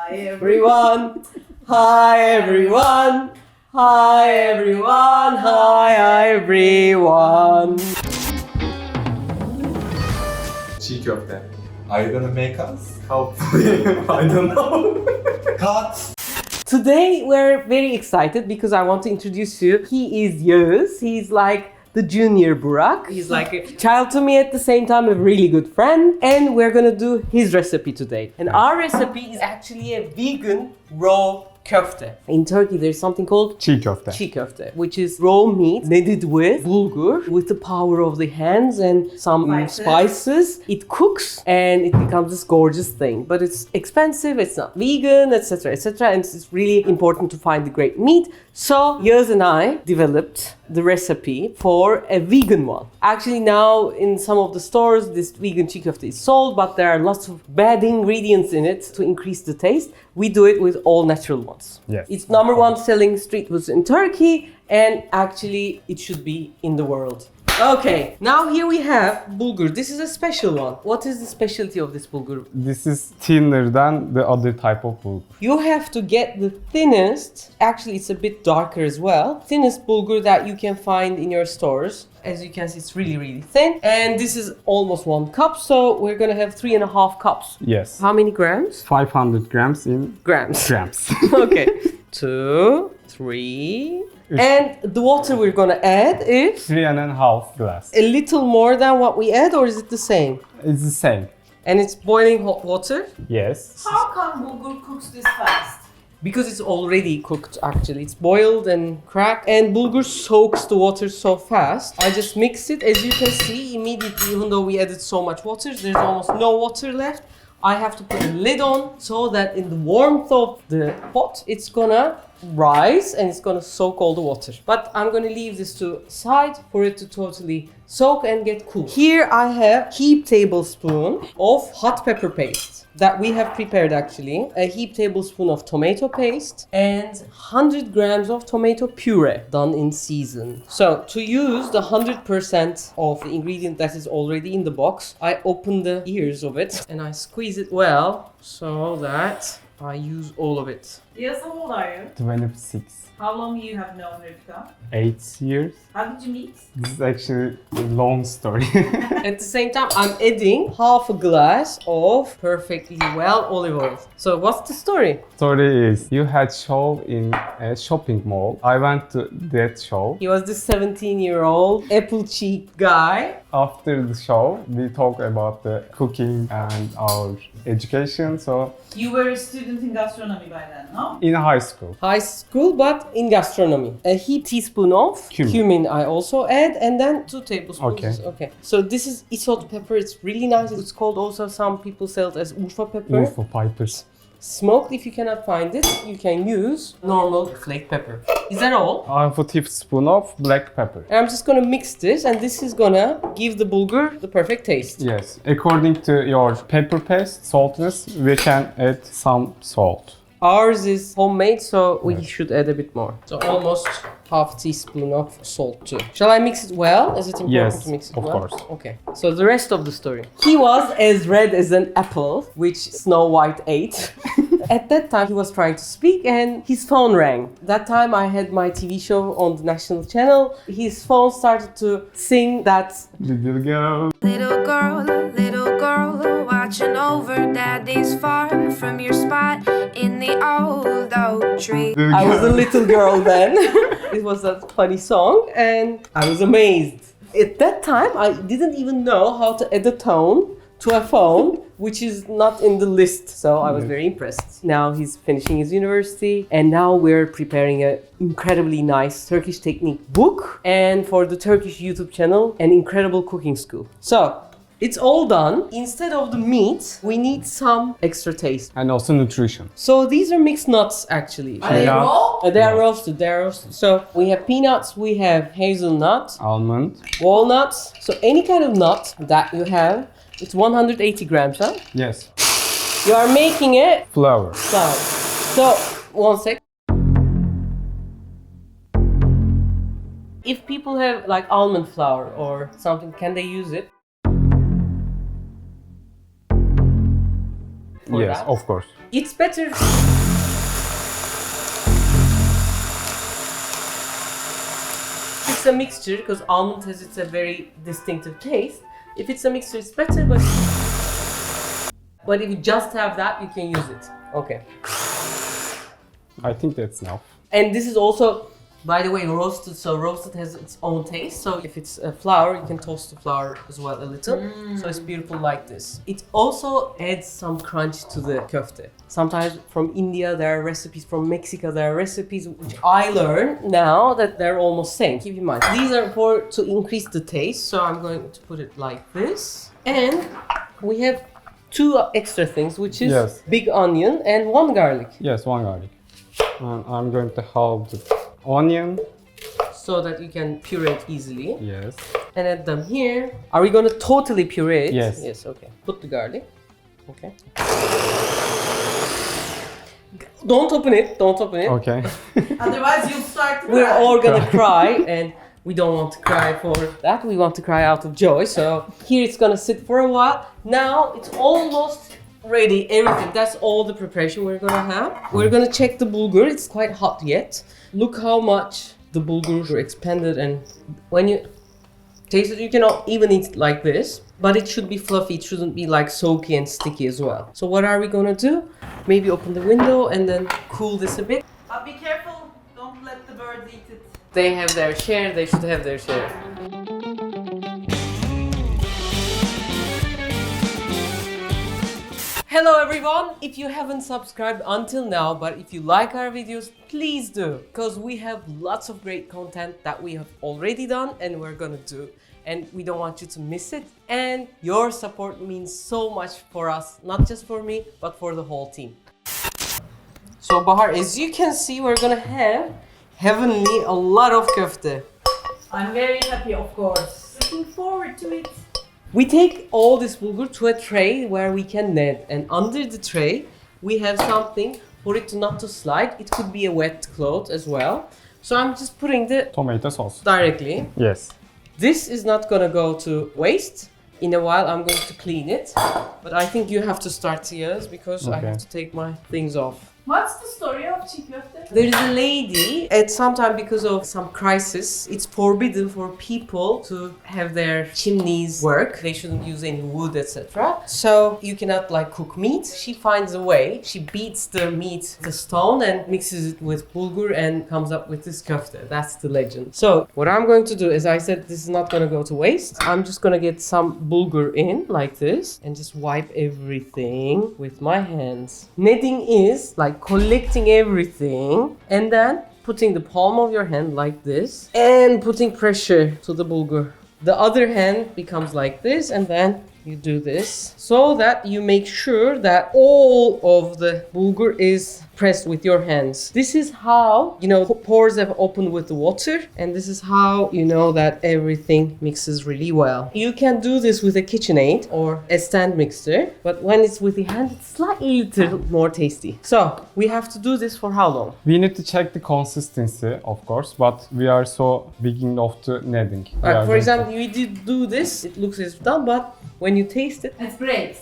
Hi everyone. Hi everyone. Hi everyone. Hi everyone. Çiğ Köfte. Are you gonna make us? How? I don't know. Cut. Today we're very excited because I want to introduce you. He is Yağız. He's like the junior Burak. He's like a child to me at the same time, a really good friend. And we're gonna do his recipe today. And our recipe is actually a vegan raw köfte. In Turkey there's something called Çiğ Köfte. Çiğ Köfte, which is raw meat kneaded with bulgur, with the power of the hands and some spices. It cooks and it becomes this gorgeous thing. But it's expensive, it's not vegan, etc, etc. And it's really important to find the great meat. So Yağız and I developed the recipe for a vegan one. Actually now in some of the stores this vegan çiğ köfte is sold, but there are lots of bad ingredients in it to increase the taste. We do it with all natural ones. Yes. It's number one selling street food in Turkey, and actually it should be in the world. Okay, now here we have bulgur. This is a special one. What is the specialty of this bulgur? This is thinner than the other type of bulgur. You have to get the thinnest, actually it's a bit darker as well, thinnest bulgur that you can find in your stores. As you can see, it's really, really thin. And this is almost 1 cup, so we're gonna have 3.5 cups. Yes. How many grams? 500 grams in Grams. grams. Okay. 2, 3. And the water we're gonna add is 3.5 glass. a little more than what we add, or is it the same? It's the same. And it's boiling hot water? Yes. How come bulgur cooks this fast? Because it's already cooked actually. It's boiled and cracked, and bulgur soaks the water so fast. I just mix it. As you can see immediately, even though we added so much water, there's almost no water left. I have to put a lid on so that in the warmth of the pot, it's gonna rise and it's gonna soak all the water. But I'm gonna leave this to side for it to totally soak and get cool. Here I have heap tablespoon of hot pepper paste that we have prepared actually. A heap tablespoon of tomato paste and 100 grams of tomato puree done in season. So to use the 100% of the ingredient that is already in the box, I open the ears of it and I squeeze it well so that I use all of it. Yes, how old are you? 26. How long you have known Refika? 8 years. How did you meet? This is actually a long story. At the same time, I'm adding half a glass of perfectly well olive oil. So what's the story? Story is you had show in a shopping mall. I went to that show. He was this 17-year-old apple cheek guy. After the show, we talk about the cooking and our education. So You were a student in gastronomy by then, no? in high school. High school, but in gastronomy. A heap teaspoon of Cumin. I also add, and then 2 tablespoons. Okay. So this is isot pepper. It's really nice. It's called also, some people sell it as Urfa pepper. Urfa pipers. Smoked, if you cannot find it, you can use normal flake pepper. Is that all? I have a teaspoon of black pepper. And I'm just gonna mix this, and this is gonna give the bulgur the perfect taste. Yes, according to your pepper paste saltiness, we can add some salt. Ours is homemade, so we should add a bit more. So almost half teaspoon of salt too. Shall I mix it well? Is it important Yes, to mix it of well? course. Okay. So the rest of the story. He was as red as an apple, which Snow White ate. At that time, he was trying to speak and his phone rang. That time I had my TV show on the national channel. His phone started to sing that Little girl. Little girl, watching over daddy's farm from your spot in the old oak tree. I was a little girl then. It was a funny song and I was amazed. At that time, I didn't even know how to add a tone to a phone, which is not in the list. So I was very impressed. Now he's finishing his university and now we're preparing an incredibly nice Turkish technique book, and for the Turkish YouTube channel, an incredible cooking school. So it's all done. Instead of the meat, we need some extra taste. And also nutrition. So these are mixed nuts actually. Are they Yeah. raw? They are roasted, they are roasted. So we have peanuts, we have hazelnut, Almond. walnuts. So any kind of nut that you have. It's 180 grams, huh? Yes. You are making it Flour. flour. So, one sec. If people have like almond flour or something, can they use it? for Yes, that. of course. It's better. It's a mixture because almond has a very distinctive taste. If it's a mixture, it's better, but if you just have that, you can use it. Okay. I think that's enough. And this is also, by the way, roasted. So roasted has its own taste. So if it's a flour, you can toast the flour as well a little. So it's beautiful like this. It also adds some crunch to the köfte. Sometimes from India there are recipes, from Mexico there are recipes which I learn now that they're almost same. Keep in mind, these are for to increase the taste. So I'm going to put it like this. And we have two extra things, which is Yes. big onion and one garlic. Yes, one garlic. And I'm going to halve the onion. So that you can puree it easily. Yes. And add them here. Are we gonna totally puree it? Yes. Yes, okay. Put the garlic. Okay. Don't open it, don't open it. Okay. Otherwise, you'll start to We're cry. all gonna cry and we don't want to cry for that. We want to cry out of joy. So here it's gonna sit for a while. Now it's almost ready, everything. That's all the preparation we're gonna have. We're gonna check the bulgur. It's quite hot yet. Look how much the bulgur expanded, and when you taste it, you can even eat like this, but it should be fluffy. It shouldn't be like soaky and sticky as well. So what are we gonna do? Maybe open the window and then cool this a bit. But be careful, don't let the birds eat it. They have their share, they should have their share. Hello everyone! If you haven't subscribed until now, but if you like our videos, please do, because we have lots of great content that we have already done and we're gonna do, and we don't want you to miss it. And your support means so much for us, not just for me, but for the whole team. So Bahar, as you can see, we're gonna have heavenly a lot of köfte. I'm very happy, of course. Looking forward to it. We take all this bulgur to a tray where we can knead, and under the tray we have something for it to not to slide. It could be a wet cloth as well. So I'm just putting the Tomato sauce. directly. Yes. This is not gonna go to waste. In a while I'm going to clean it, but I think you have to start yours because I Okay. have to take my things off. What's the story of Çiğ Köfte? There is a lady, at some time because of some crisis, it's forbidden for people to have their chimneys work. They shouldn't use any wood, etc. So you cannot like cook meat. She finds a way. She beats the meat with a stone and mixes it with bulgur and comes up with this köfte. That's the legend. So what I'm going to do, as I said, this is not going to go to waste. I'm just going to get some bulgur in like this and just wipe everything with my hands. Kneading is like collecting everything and then putting the palm of your hand like this and putting pressure to the bulgur. The other hand becomes like this, and then you do this so that you make sure that all of the bulgur is pressed with your hands. This is how, you know, pores have opened with the water, and this is how you know that everything mixes really well. You can do this with a KitchenAid or a stand mixer, but when it's with the hand, it's slightly little more tasty. So we have to do this for how long? We need to check the consistency, of course, but we are so beginning of the kneading. We are For going example, we did do this, it looks as done, but when you taste it, It breaks.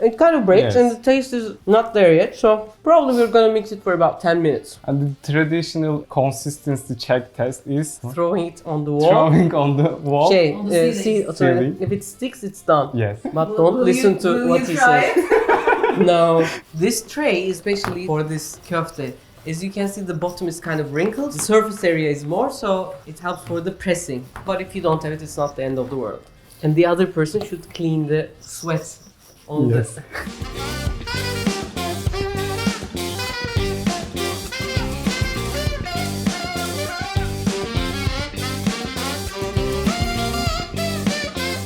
it kind of breaks. Yes. And the taste is not there yet. So probably we're gonna mix it for about 10 minutes. And the traditional consistency check test is Throwing it on the wall. throwing on the wall. Okay, On the ceiling. Ceiling. if it sticks, it's done. Yes. But don't listen to will what you he try says. it? No. This tray is especially for this köfte. As you can see, the bottom is kind of wrinkled. The surface area is more, so it helps for the pressing. But if you don't have it, it's not the end of the world. And the other person should clean the sweat on Yes. this.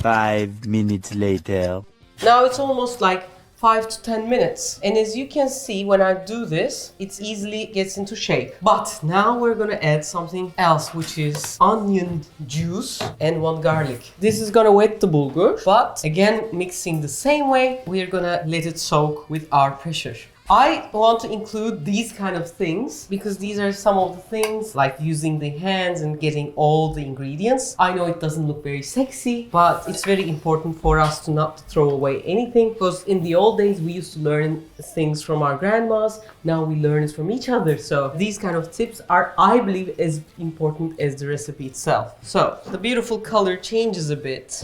Five minutes later. Now it's almost like 5 to 10 minutes. And as you can see, when I do this, it easily gets into shape. But now we're gonna add something else, which is onion juice and one garlic. This is gonna wet the bulgur, but again, mixing the same way, we're gonna let it soak with our pressure. I want to include these kind of things because these are some of the things like using the hands and getting all the ingredients. I know it doesn't look very sexy, but it's very important for us to not throw away anything because in the old days we used to learn things from our grandmas. Now we learn it from each other. So these kind of tips are, I believe, as important as the recipe itself. So the beautiful color changes a bit.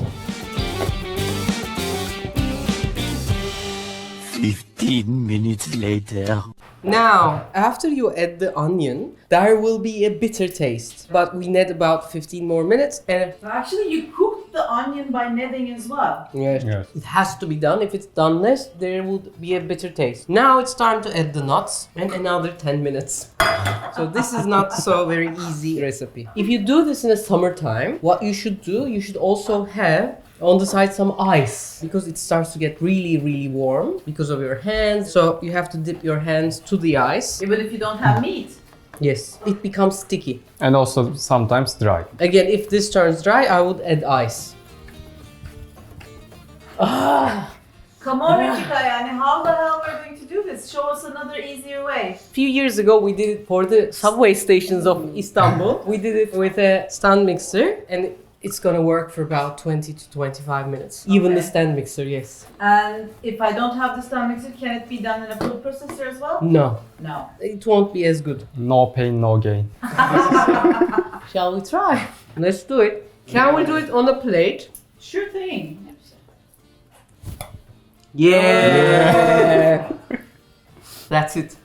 15 minutes later. Now, after you add the onion, there will be a bitter taste. But we need about 15 more minutes and So actually, you cooked the onion by kneading as well. yes, Yes. it has to be done. If it's done less, there would be a bitter taste. Now it's time to add the nuts and another 10 minutes. So this is not so very easy recipe. If you do this in the summertime, what you should do, you should also have on the side some ice because it starts to get really warm because of your hands. So you have to dip your hands to the ice. Even if you don't have meat. Yes, it becomes sticky. And also sometimes dry. Again, if this turns dry, I would add ice. Come on, Refika, yani how the hell we're going to do this? Show us another easier way. A few years ago, we did it for the subway stations of Istanbul. We did it with a stand mixer and it's gonna work for about 20 to 25 minutes. Even the Okay. stand mixer, yes. And if I don't have the stand mixer, can it be done in a food processor as well? No, No. it won't be as good. No pain, no gain. Shall we try? Let's do it. Can we do it on a plate? Sure thing. Yeah! That's it.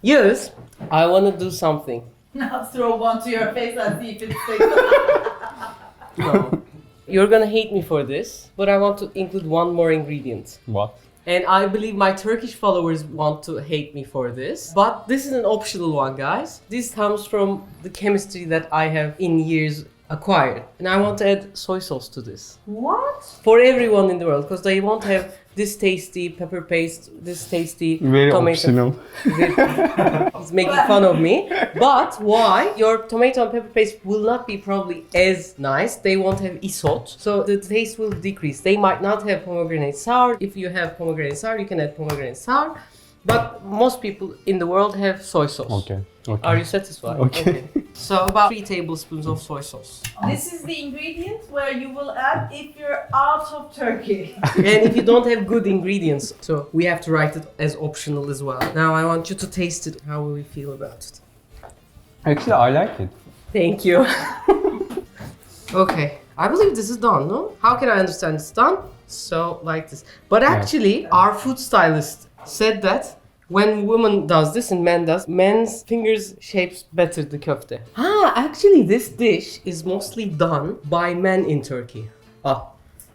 Yes, I wanna do something. Now throw one to your face and see if it sticks. No. You're gonna hate me for this, but I want to include one more ingredient. What? And I believe my Turkish followers want to hate me for this. But this is an optional one, guys. This comes from the chemistry that I have in years acquired. And I want to add soy sauce to this. What? For everyone in the world, because they won't have this tasty pepper paste, this tasty Very tomato. optional. He's making fun of me. But why? Your tomato and pepper paste will not be probably as nice. They won't have isot. So the taste will decrease. They might not have pomegranate sour. If you have pomegranate sour, you can add pomegranate sour. But most people in the world have soy sauce. Okay. Okay. Are you satisfied? Okay. So about 3 tablespoons of soy sauce. This is the ingredient where you will add if you're out of Turkey. And if you don't have good ingredients, so we have to write it as optional as well. Now I want you to taste it. How will you feel about it? Actually, I like it. Thank you. Okay, I believe this is done, no? How can I understand it's done? So, like this. But actually, our food stylist said that when woman does this and man does, men's fingers shapes better the köfte. Actually this dish is mostly done by men in Turkey.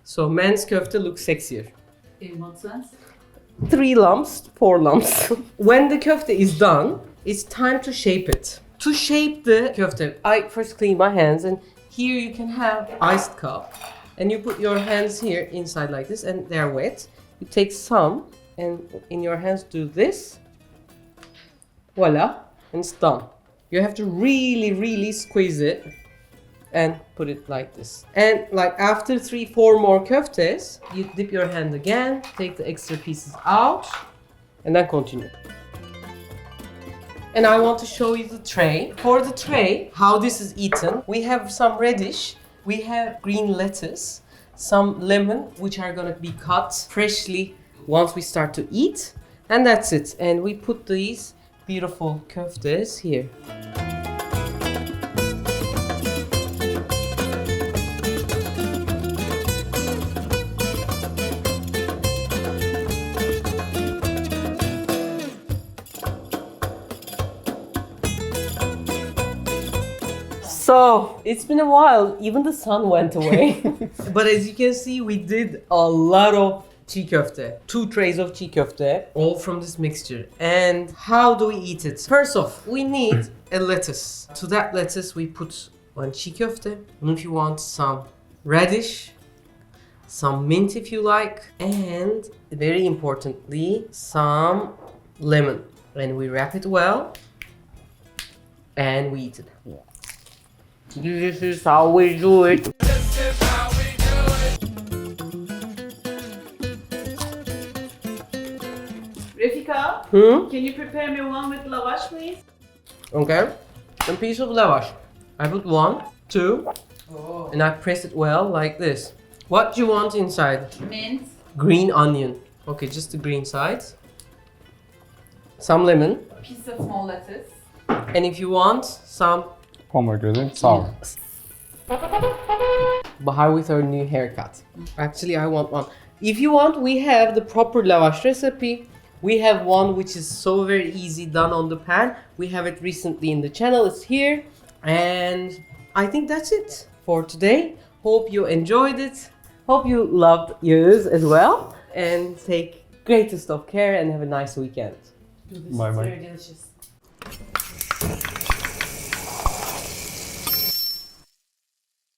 So men's köfte looks sexier. In what sense? 3 lumps, 4 lumps. When the köfte is done, it's time to shape it. To shape the köfte, I first clean my hands and here you can have iced cup. And you put your hands here inside like this and they're wet. You take some and in your hands do this. Voila, and it's done. You have to really squeeze it and put it like this. And like after 3-4 more köftes, you dip your hand again, take the extra pieces out, and then continue. And I want to show you the tray. For the tray, how this is eaten, we have some radish, we have green lettuce, some lemon, which are gonna be cut freshly once we start to eat, and that's it. And we put these beautiful köftes here. So, it's been a while, even the sun went away. But as you can see, we did a lot of çiğ köfte. 2 trays of çiğ köfte, all from this mixture. And how do we eat it? First off, we need a lettuce. To that lettuce, we put 1 çiğ köfte. And if you want some radish, some mint if you like, and very importantly, some lemon. And we wrap it well, and we eat it. This is how we do it. Refika, Can you prepare me one with lavash, please? Okay. A piece of lavash. I put 1, 2, and I press it well like this. What do you want inside? Mint. Green onion. Okay, just the green sides. Some lemon. Piece of small lettuce. And if you want some Pomegranate sour. Bahar with her new haircut. Actually, I want one. If you want, we have the proper lavash recipe. We have one which is so very easy done on the pan. We have it recently in the channel. It's here. And I think that's it for today. Hope you enjoyed it. Hope you loved yours as well. And take greatest of care and have a nice weekend. Bye bye. Very delicious.